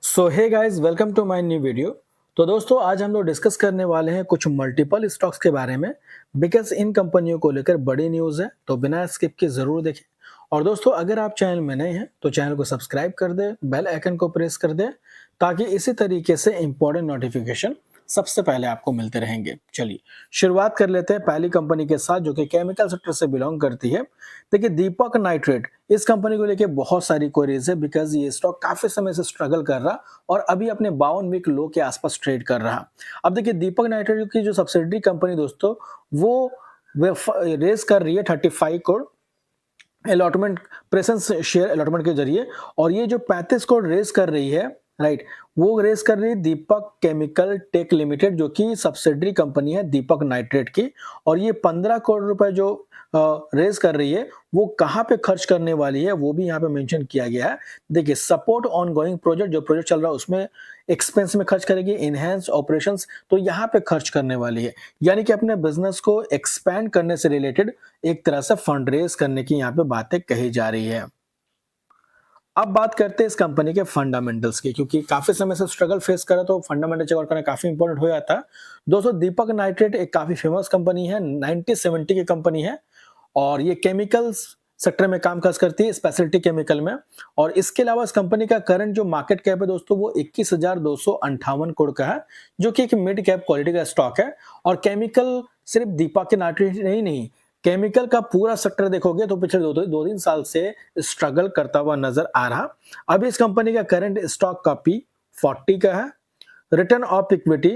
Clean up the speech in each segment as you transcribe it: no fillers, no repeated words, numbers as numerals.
So hey guys, welcome to my new video. तो दोस्तों, आज हम लोग डिस्कस करने वाले हैं कुछ मल्टीपल स्टॉक्स के बारे में, बिकॉज इन कंपनियों को लेकर बड़ी न्यूज़ है। तो बिना स्किप के ज़रूर देखें। और दोस्तों, अगर आप चैनल में नए हैं तो चैनल को सब्सक्राइब कर दें, बेल आइकन को प्रेस कर दें, ताकि इसी तरीके से इंपॉर्टेंट नोटिफिकेशन सबसे पहले आपको मिलते रहेंगे। चलिए शुरुआत कर लेते हैं पहली कंपनी के साथ, जो कि केमिकल सेक्टर से बिलोंग करती है। देखिए, दीपक नाइट्रेट, इस कंपनी को लेके बहुत सारी क्वेरीज है, बिकॉज ये स्टॉक काफी समय से स्ट्रगल कर रहा और अभी अपने 52 वीक लो के आसपास ट्रेड कर रहा। अब देखिए, दीपक नाइट्रेट की जो सब्सिडरी कंपनी दोस्तों, वो रेस कर रही है 35 crore allotment, presence share allotment के जरिए। और ये जो 35 करोड़ रेस कर रही है, राइट, वो रेस कर रही है दीपक केमिकल टेक लिमिटेड, जो कि सब्सिडरी कंपनी है दीपक नाइट्रेट की। और ये 15 करोड़ रुपए जो रेस कर रही है, वो कहाँ पे खर्च करने वाली है वो भी यहाँ पे मेंशन किया गया है। देखिए, सपोर्ट ऑन गोइंग प्रोजेक्ट, जो प्रोजेक्ट चल रहा है उसमें एक्सपेंस में खर्च करेगी, इनहेंस ऑपरेशंस, तो यहाँ पे खर्च करने वाली है। यानी कि अपने बिजनेस को एक्सपैंड करने से रिलेटेड एक तरह से फंड रेज करने की यहाँ पे बातें कही जा रही है। अब बात करते हैं इस कंपनी के फंडामेंटल्स की, क्योंकि काफी समय से स्ट्रगल फेस कर रहा, तो फंडामेंटल चेक आउट करना काफी इंपॉर्टेंट हो जाता है। दोस्तों, दीपक नाइट्रेट एक काफी फेमस कंपनी है, 1970 की कंपनी है, और ये केमिकल्स सेक्टर में काम काज करती है, स्पेशलिटी केमिकल में। और इसके अलावा इस कंपनी का करंट जो मार्केट कैप है दोस्तों, वो 21,258 करोड़ का है, जो कि एक मिड कैप क्वालिटी का स्टॉक है। और केमिकल सिर्फ दीपक के नाइट्रेट नहीं, केमिकल का पूरा सेक्टर देखोगे तो पिछले दो तीन साल से स्ट्रगल करता हुआ नजर आ रहा। अभी इस कंपनी का करंट स्टॉक का पी 40 का है, रिटर्न ऑफ इक्विटी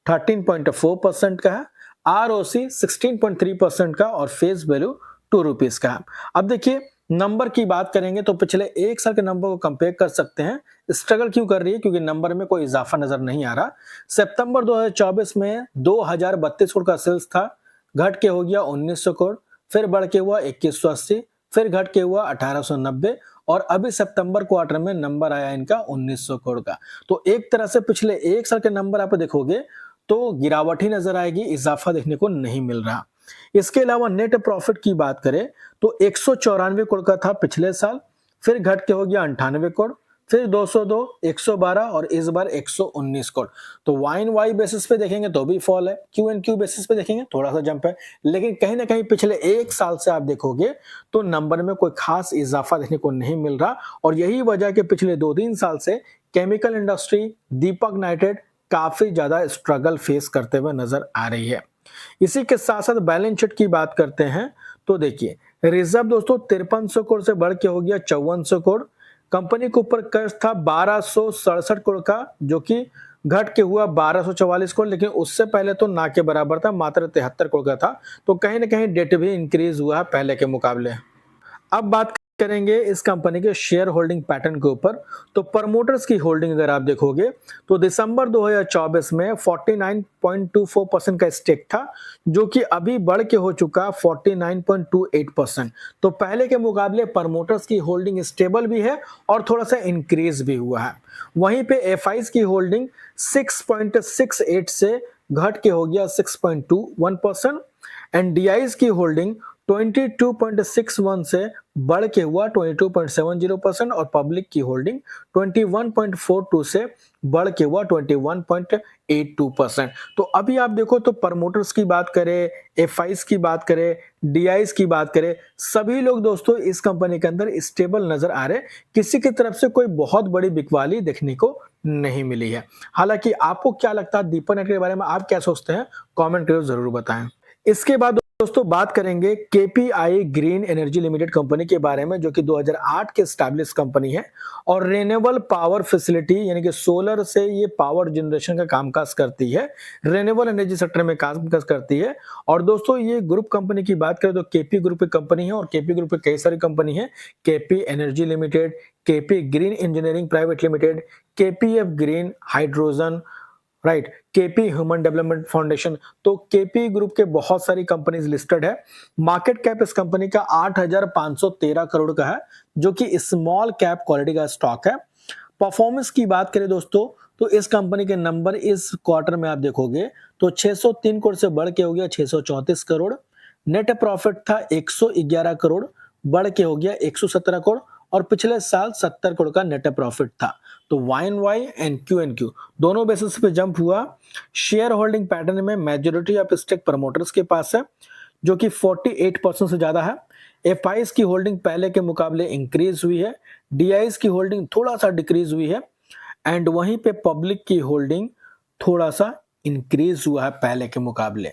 13.4% का है, आरओसी 16.3% का, और फेस वैल्यू 2 रुपीज का है। अब देखिए, नंबर की बात करेंगे तो पिछले एक साल के नंबर को कंपेयर कर सकते हैं। स्ट्रगल क्यों कर रही है? क्योंकि नंबर में कोई इजाफा नजर नहीं आ रहा। सितंबर 2024 में 2032 करोड़ का सेल्स था, घट के हो गया 1900 करोड़, फिर बढ़ के हुआ 2180, फिर घट के हुआ 1890, और अभी सितंबर क्वार्टर में नंबर आया इनका 1900 करोड़ का। तो एक तरह से पिछले एक साल के नंबर आप देखोगे तो गिरावट ही नजर आएगी, इजाफा देखने को नहीं मिल रहा। इसके अलावा नेट प्रॉफिट की बात करें तो 194 करोड़ का था पिछले साल, फिर घट के हो गया 98 करोड़, फिर 202, 112, और इस बार 119 करोड़। तो वाइन वाई बेसिस पे देखेंगे तो भी फॉल है, क्यू एंड क्यू बेसिस पे देखेंगे थोड़ा सा जंप है, लेकिन कहीं ना कहीं पिछले एक साल से आप देखोगे तो नंबर में कोई खास इजाफा देखने को नहीं मिल रहा। और यही वजह के पिछले 2-3 साल से केमिकल इंडस्ट्री, दीपक नाइट्रेट काफी ज्यादा स्ट्रगल फेस करते हुए नजर आ रही है। इसी के साथ साथ बैलेंस शीट की बात करते हैं तो देखिए, रिजर्व दोस्तों 5300 करोड़ से बढ़ के हो गया 5400 करोड़। कंपनी के ऊपर कर्ज था 1267 करोड़ का, जो कि घट के हुआ 1244 करोड़, लेकिन उससे पहले तो ना के बराबर था, मात्र 73 करोड़ का था। तो कहीं ना कहीं डेट भी इंक्रीज हुआ है पहले के मुकाबले। अब बात करेंगे इस कंपनी के शेयर होल्डिंग पैटर्न के ऊपर। तो प्रमोटर्स की होल्डिंग अगर आप देखोगे तो दिसंबर 2024 में 49.24% का स्टेक था, जो कि अभी बढ़ के हो चुका 49.28%। तो पहले के मुकाबले प्रमोटर्स की होल्डिंग स्टेबल भी है और थोड़ा सा इंक्रीज भी हुआ है। वहीं पे एफआईज की होल्डिंग 6.68 से घट के हो गया 6.21%, एंड डीआईज की होल्डिंग 22.61 से बढ़ के हुआ 22.70%, और पब्लिक की होल्डिंग 21.42 से बढ़ के हुआ 21.82%। तो अभी आप देखो तो प्रमोटर्स की बात करें, एफआईज की बात करें, डीआईज की बात करें, सभी लोग दोस्तों इस कंपनी के अंदर स्टेबल नजर आ रहे। किसी की तरफ से कोई बहुत बड़ी बिकवाली देखने को नहीं मिली है। हालांकि आपको क्या लगता है दीपक नाइट्रेट के बारे में, आप क्या सोचते हैं? कमेंट करके जरूर बताएं। इसके बाद दोस्तों बात करेंगे KPI green energy limited company के बारे में, जो कि 2008 के स्टैब्लिश कंपनी है और रेन्यूएबल पावर फैसिलिटी यानी कि सोलर से ये पावर जनरेशन का कामकाज करती है, रेन्यूएबल एनर्जी सेक्टर में कामकाज करती है। और दोस्तों, ये ग्रुप कंपनी की बात करें तो केपी ग्रुप की कंपनी है, और केपी ग्रुप की कई सारी कंपनी है, KP energy limited, KP green engineering private limited, KPF green hydrogen, right, KP human development foundation. तो केपी ग्रुप के बहुत सारी कंपनीज लिस्टेड है। मार्केट कैप इस कंपनी का 8,513 करोड़ का है, जो कि स्मॉल कैप क्वालिटी का स्टॉक है। परफॉर्मेंस की बात करें दोस्तों तो इस कंपनी के नंबर इस क्वार्टर में आप देखोगे तो 603 करोड़ से बढ़ के हो गया 634 करोड़। नेट प्रॉफिट था 111 करोड़, बढ़ के हो गया 117 करोड़, और पिछले साल 70 करोड़ का नेट प्रॉफिट था। तो YoY एंड Q दोनों बेसिस पे जंप हुआ। शेयर होल्डिंग पैटर्न में मेजॉरिटी ऑफ स्टेक प्रमोटर्स के पास है, जो कि 48% से ज्यादा है। FIs की होल्डिंग पहले के मुकाबले इंक्रीज हुई है, DIs की होल्डिंग थोड़ा सा डिक्रीज हुई है, एंड वहीं पे पब्लिक की होल्डिंग थोड़ा सा इंक्रीज हुआ है पहले के मुकाबले।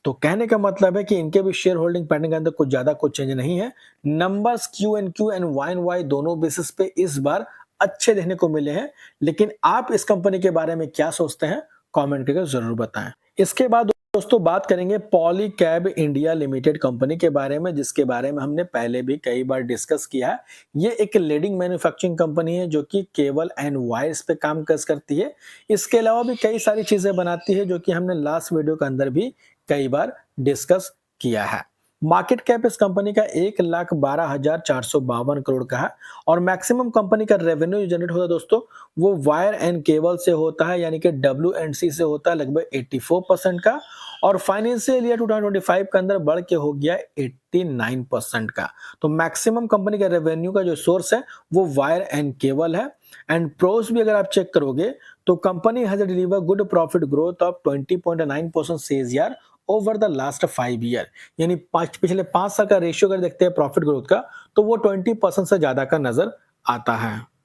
तो कहने का मतलब है कि इनके भी शेयर होल्डिंग पैटर्न के अंदर कुछ ज्यादा कुछ चेंज नहीं है। नंबर्स Q एंड YoY दोनों बेसिस पे इस बार अच्छे देखने को मिले हैं। लेकिन आप इस कंपनी के बारे में क्या सोचते हैं, कमेंट करके जरूर बताएं। इसके बाद दोस्तों बात करेंगे पॉलीकैब इंडिया लिमिटेड कंपनी के बारे में, जिसके बारे में हमने पहले भी कई बार डिस्कस किया है। ये एक लीडिंग मैन्युफैक्चरिंग कंपनी है जो कि केबल एंड वायर्स पे काम करती है। इसके अलावा भी कई सारी चीजें बनाती है, जो कि हमने लास्ट वीडियो के अंदर भी कई बार डिस्कस किया है। मार्केट कैप इस कंपनी का 1,12,452 करोड़ का है, और मैक्सिमम कंपनी का रेवेन्यू जनरेट होता है दोस्तों, वो वायर एंड केबल से होता है, यानी कि WNC से होता है लगभग 84% का, और फाइनेंशियल ईयर 2025 के अंदर बढ़ के हो गया 89% का। तो मैक्सिमम कंपनी का रेवेन्यू का जो सोर्स है वो वायर एंड केबल है। एंड प्रोस भी अगर आप चेक करोगे तो company has deliver good profit growth of 20.9% CAGR over the last 5 year, यानी पिछले 5 साल का रेशियो अगर देखते हैं प्रॉफिट ग्रोथ का, तो वो 20% से ज्यादा का नजर आता है।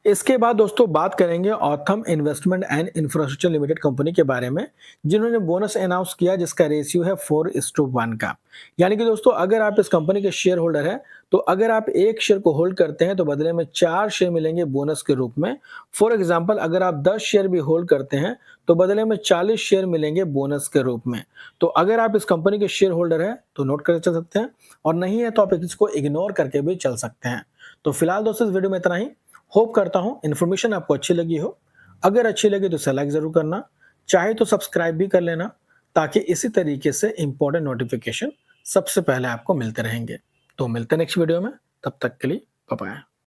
इसके बाद दोस्तों बात करेंगे Autham investment and infrastructure limited company के बारे में, जिन्होंने बोनस अनाउंस किया जिसका रेशियो है 4:1 का। यानी कि दोस्तों अगर आप इस कंपनी के शेयर होल्डर हैं, तो अगर आप एक शेयर को होल्ड करते हैं तो बदले में 4 शेयर मिलेंगे बोनस के रूप में। फॉर एग्जाम्पल अगर आप 10 शेयर भी होल्ड करते हैं तो बदले में 40 शेयर मिलेंगे बोनस के रूप में। तो अगर आप इस कंपनी के शेयर होल्डर हैं तो नोट करके चल सकते हैं, और नहीं है तो आप इसको इग्नोर करके भी चल सकते हैं। तो फिलहाल दोस्तों इस वीडियो में इतना ही। होप करता हूं इन्फॉर्मेशन आपको अच्छी लगी हो। अगर अच्छी लगी तो इसे लाइक जरूर करना, चाहे तो सब्सक्राइब भी कर लेना, ताकि इसी तरीके से इंपॉर्टेंट नोटिफिकेशन सबसे पहले आपको मिलते रहेंगे। तो मिलते हैं नेक्स्ट वीडियो में, तब तक के लिए बाय बाय।